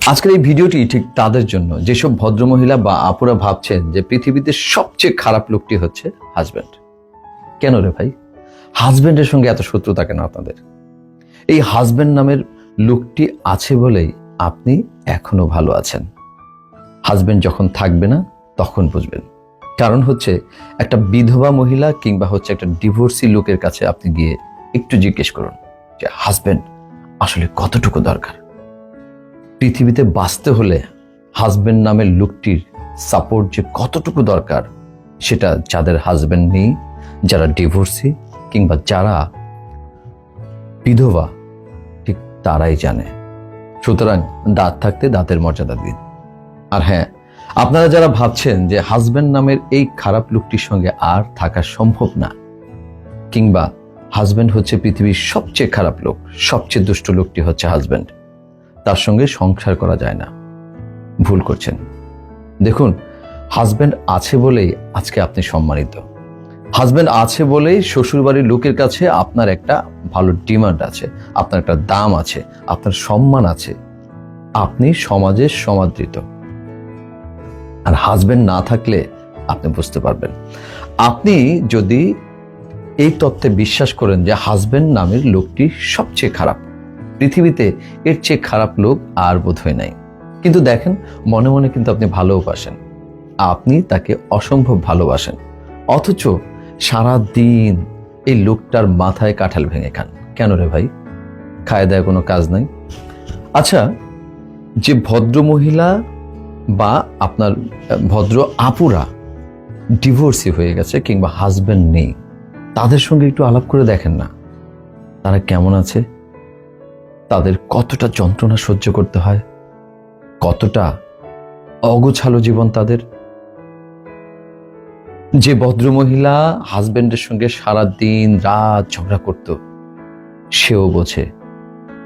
আজকের এই ভিডিওটি ঠিক তাদের জন্য যেসব ভদ্রমহিলা বা আপুরা ভাবছেন যে পৃথিবীতে সবচেয়ে খারাপ লোকটি হচ্ছে হাজব্যান্ড। কেন রে ভাই, হাজব্যান্ডের সঙ্গে এত শত্রুতা কেন আপনাদের? এই হাজব্যান্ড নামের লোকটি আছে বলেই আপনি এখনো ভালো আছেন। হাজব্যান্ড যখন থাকবে না তখন বুঝবেন। কারণ হচ্ছে একটা বিধবা মহিলা কিংবা হচ্ছে একটা ডিভোর্সি লোকের কাছে আপনি গিয়ে একটু জিজ্ঞেস করুন যে হাজব্যান্ড আসলে কতটুকু দরকার। পৃথিবীতে বাঁচতে হলে হাজব্যান্ড নামের লোকটির সাপোর্ট যে কতটুকু দরকার সেটা যাদের হাজব্যান্ড নেই, যারা ডিভোর্সি কিংবা যারা বিধবা, ঠিক তারাই জানে। সুতরাং দাঁত থাকতে দাঁতের মর্যাদা দিন। আর হ্যাঁ, আপনারা যারা ভাবছেন যে হাজব্যান্ড নামের এই খারাপ লোকটির সঙ্গে আর থাকা সম্ভব না, কিংবা হাজব্যান্ড হচ্ছে পৃথিবীর সবচেয়ে খারাপ লোক, সবচেয়ে দুষ্ট লোকটি হচ্ছে হাজব্যান্ড, তার সঙ্গে সংসার করা যায় না, ভুল করছেন। দেখুন, হাজব্যান্ড আছে বলেই আজকে আপনি সম্মানিত। হাজব্যান্ড আছে বলেই শ্বশুরবাড়ির লোকের কাছে আপনার একটা ভালো ডিমান্ড আছে, আপনার একটা দাম আছে, আপনার সম্মান আছে, আপনি সমাজে সমাদৃত। আর হাজব্যান্ড না থাকলে আপনি বুঝতে পারবেন। আপনি যদি এই তত্ত্বে বিশ্বাস করেন যে হাজব্যান্ড নামের লোকটি সবচেয়ে খারাপ, পৃথিবীতে এর চেয়ে খারাপ লোক আর বোধহয় নাই, কিন্তু দেখেন মনে মনে কিন্তু আপনি ভালোবাসেন, আপনি তাকে অসম্ভব ভালোবাসেন, অথচ সারা দিন এই লোকটার মাথায় কাঁঠাল ভেঙে খান। কেন রে ভাই? খায় দায় কোনো কাজ নাই? আচ্ছা, যে ভদ্র মহিলা বা আপনার ভদ্র আপুরা ডিভোর্সি হয়ে গেছে কিংবা হাজব্যান্ড নেই, তাদের সঙ্গে একটু আলাপ করে দেখেন না, তারা কেমন আছে, তাদের কতটা যন্ত্রণা সহ্য করতে হয়, কতটা অগোছালো জীবন তাদের। যে ভদ্রমহিলা হাজব্যান্ডের সঙ্গে সারা দিন রাত ঝগড়া করত, সেও বোঝে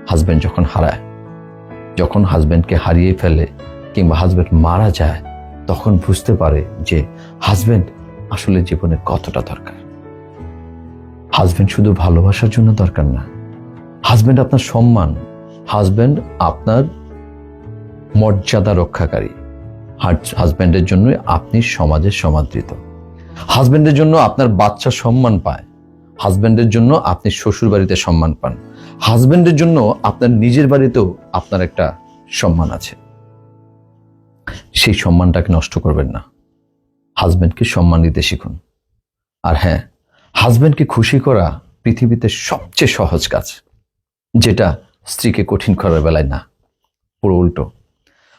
হাজব্যান্ড যখন হারায়, যখন হাজব্যান্ডকে হারিয়ে ফেলে কিংবা হাজব্যান্ড মারা যায়, তখন বুঝতে পারে যে হাজব্যান্ড আসলে জীবনে কতটা দরকার। হাজব্যান্ড শুধু ভালোবাসার জন্য দরকার না, হাজব্যান্ড আপনার সম্মান, হাজব্যান্ড আপনার মর্যাদা রক্ষাকারী, হাজব্যান্ডের জন্য আপনি সমাজে সমাদৃত, হাজব্যান্ডের জন্য আপনার বাচ্চা সম্মান পায়, হাজব্যান্ডের জন্য আপনি শ্বশুর বাড়িতে সম্মান পান, হাজব্যান্ডের জন্য আপনার নিজের বাড়িতেও আপনার একটা সম্মান আছে। সেই সম্মানটাকে নষ্ট করবেন না, হাজব্যান্ডকে সম্মান দিতে শিখুন। আর হ্যাঁ, হাজব্যান্ডকে খুশি করা পৃথিবীতে সবচেয়ে সহজ কাজ, যেটা স্ত্রীকে কঠিন করার বেলায় না, পুরো উল্টো।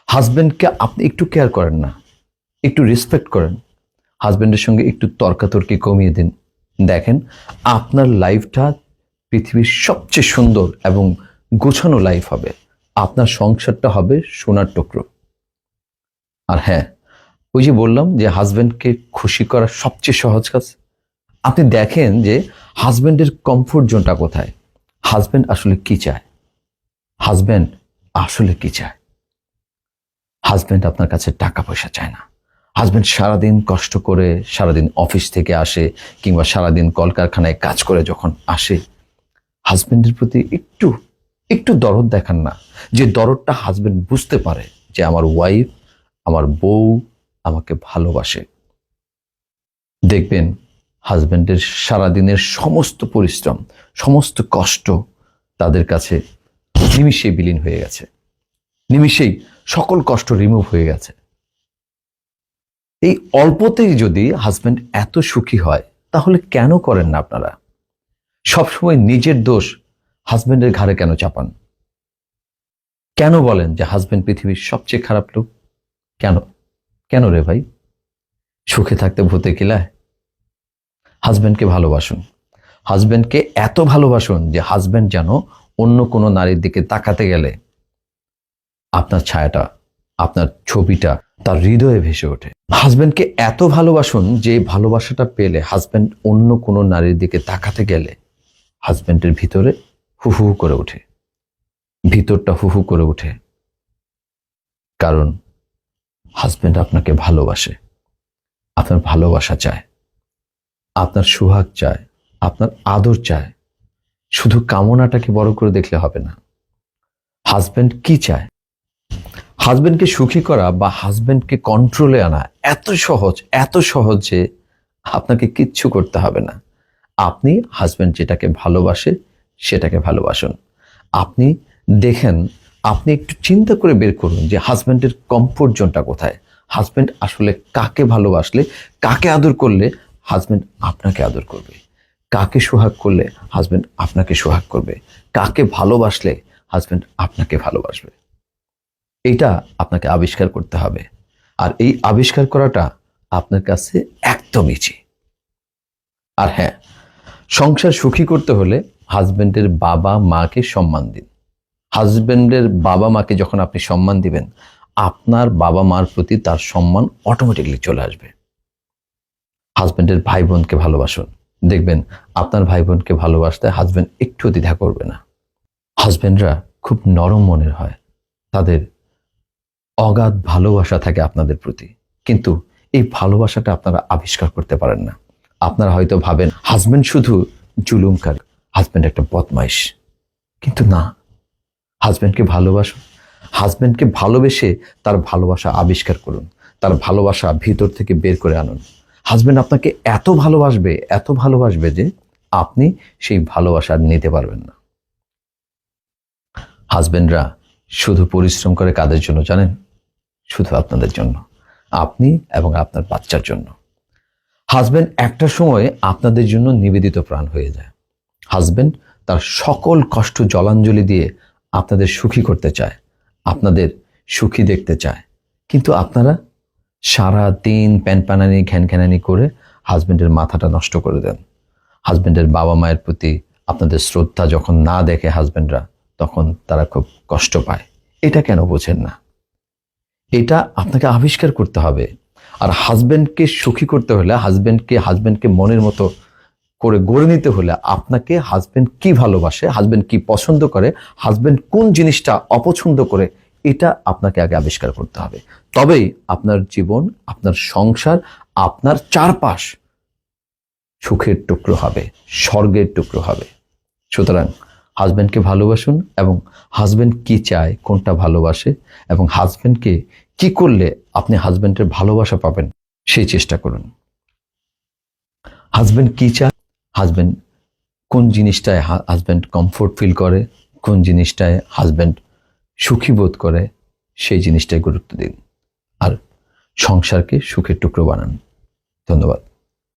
হাজব্যান্ডকে আপনি একটু কেয়ার করেন না, একটু রেসপেক্ট করেন, হাজব্যান্ডের সঙ্গে একটু তর্কাতর্কি কমিয়ে দিন, দেখেন আপনার লাইফটা পৃথিবীর সবচেয়ে সুন্দর এবং গোছানো লাইফ হবে, আপনার সংসারটা হবে সোনার টুকরো। আর হ্যাঁ, ওই যে বললাম যে হাজব্যান্ডকে খুশি করা সবচেয়ে সহজ কাজ, আপনি দেখেন যে হাজব্যান্ডের কমফোর্ট জোনটা কোথায়, হাজব্যান্ড আসলে কি চায়, হাজব্যান্ড আসলে কি চায়। হাজব্যান্ড আপনার কাছে টাকা পয়সা চায় না, হাজব্যান্ড সারাদিন কষ্ট করে, সারাদিন অফিস থেকে আসে কিংবা সারাদিন কলকারখানায় কাজ করে যখন আসে, হাজব্যান্ডের প্রতি একটু একটু দরদ দেখান না, যে দরদটা হাজব্যান্ড বুঝতে পারে যে আমার ওয়াইফ, আমার বউ আমাকে ভালোবাসে। দেখবেন হাজব্যান্ডের সারাদিনের সমস্ত পরিশ্রম, সমস্ত কষ্ট তাদের কাছে নিমিষেই বিলীন হয়ে গেছে, নিমিষেই সকল কষ্ট রিমুভ হয়ে গেছে। এই অল্পতেই যদি হাজব্যান্ড এত সুখী হয়, তাহলে কেন করেন না আপনারা? সবসময় নিজের দোষ হাজব্যান্ডের ঘাড়ে কেন চাপান? কেন বলেন যে হাজব্যান্ড পৃথিবীর সবচেয়ে খারাপ লোক? কেন কেন রে ভাই? সুখে থাকতে ভূতে কিলায়? হাজব্যান্ডকে ভালোবাসুন, হাজব্যান্ডকে এত ভালোবাসুন যে হাজব্যান্ড যেন অন্য কোনো নারীর দিকে তাকাতে গেলে আপনার ছায়াটা, আপনার ছবিটা তার হৃদয়ে ভেসে ওঠে। হাজব্যান্ডকে এত ভালোবাসুন যে ভালোবাসাটা পেলে হাজব্যান্ড অন্য কোনো নারীর দিকে তাকাতে গেলে হাজব্যান্ডের ভিতরে হু হু করে ওঠে, ভিতরটা হু হু করে ওঠে। কারণ হাজব্যান্ড আপনাকে ভালোবাসে, আপনার ভালোবাসা চায়, আপনার সুহাগ চায়, আপনার আদর চায়। শুধু কামনাটাকে বড় করে দেখলে হবে না। হাজব্যান্ড কি চায়? হাজবেন্ডকে সুখী করা বা হাজবেন্ডকে কন্ট্রোলে আনা এত সহজ যে আপনাকে কিচ্ছু করতে হবে না। আপনি হাজবেন্ড যেটাকে ভালোবাসে সেটাকে ভালোবাসুন। আপনি দেখেন, আপনি একটু চিন্তা করে বের করুন যে হাজবেন্ডের কমফোর্ট জোনটা কোথায়। হাজবেন্ড আসলে কাকে ভালোবাসলে, কাকে আদর করলে হাজবেন্ড আপনাকে আদর করবে, কাকে সোহাগ করলে হাজবেন্ড আপনাকে সোহাগ করবে, কাকে ভালোবাসলে হাজবেন্ড আপনাকে ভালোবাসবে। এটা আপনাকে আবিষ্কার করতে হবে। আর এই আবিষ্কার করাটা আপনার কাছে একদম ইজি। আর হ্যাঁ, সংসার সুখী করতে হলে হাজবেন্ডের বাবা মাকে সম্মান দিন। হাজবেন্ডের বাবা মাকে যখন আপনি সম্মান দিবেন, আপনার বাবা মার প্রতি তার সম্মান অটোমেটিকলি চলে আসবে। হাজবেন্ডের ভাই বোনকে ভালোবাসুন, দেখবেন আপনার ভাই বোনকে ভালোবাসতে হাজবেন্ড একটু দ্বিধা করবে না। হাজবেন্ডরা খুব নরম মনের হয়, তাদের অগাধ ভালোবাসা থাকে আপনাদের প্রতি, কিন্তু এই ভালোবাসাটা আপনারা আবিষ্কার করতে পারেন না। আপনারা হয়তো ভাবেন হাজবেন্ড শুধু জুলুমকার, হাজবেন্ড একটা বদমাইশ, কিন্তু না। হাজবেন্ডকে ভালোবাসুন, হাজবেন্ডকে ভালোবেসে তার ভালোবাসা আবিষ্কার করুন, তার ভালোবাসা ভিতর থেকে বের করে আনুন। হাজবেন্ড আপনাকে এত ভালোবাসবে যে আপনি সেই ভালোবাসা নিতে পারবেন না। হাজবেন্ডরা শুধু পরিশ্রম করে কাদের জন্য জানেন? শুধু আপনাদের জন্য, আপনি এবং আপনার বাচ্চার জন্য। হাজবেন্ড একটা সময় আপনাদের জন্য নিবেদিত প্রাণ হয়ে যায়। হাজবেন্ড তার সকল কষ্ট জলাঞ্জলি দিয়ে আপনাদের সুখী করতে চায়, আপনাদের সুখী দেখতে চায়, কিন্তু আপনারা সারা দিন প্যানপ্যানানি ঘ্যানঘ্যানানি করে হাজবেন্ডের মাথাটা নষ্ট করে দেন। হাজবেন্ডের বাবা মায়ের প্রতি আপনাদের শ্রদ্ধা যখন না দেখে হাজবেন্ডরা, তখন তারা খুব কষ্ট পায়। এটা কেন বোঝেন না? এটা আপনাকে আবিষ্কার করতে হবে। আর হাজবেন্ডকে সুখী করতে হলে, হাজবেন্ডকে মনের মতো করে গড়ে নিতে হলে আপনাকে হাজবেন্ড কি ভালোবাসে, হাজবেন্ড কি পছন্দ করে, হাজবেন্ড কোন জিনিসটা অপছন্দ করে, এটা আপনাকে আগে আবিষ্কার করতে হবে। তবেই আপনার জীবন, আপনার সংসার, আপনার চারপাশ সুখের টুকরো হবে, স্বর্গের টুকরো হবে। সুতরাং হাজবেন্ডকে ভালোবাসুন এবং হাজবেন্ড কি চায়, কোনটা ভালোবাসে এবং হাজবেন্ডকে কি করলে আপনি হাজবেন্ডের ভালোবাসা পাবেন সেই চেষ্টা করুন। হাজবেন্ড কি চায়, হাজবেন্ড কোন জিনিসটায় হাজবেন্ড কমফোর্ট ফিল করে, কোন জিনিসটায় হাজবেন্ড সুখী বোধ করে, সেই জিনিসটায় গুরুত্ব দিন আর সংসারকে সুখের টুকরো বানান। ধন্যবাদ।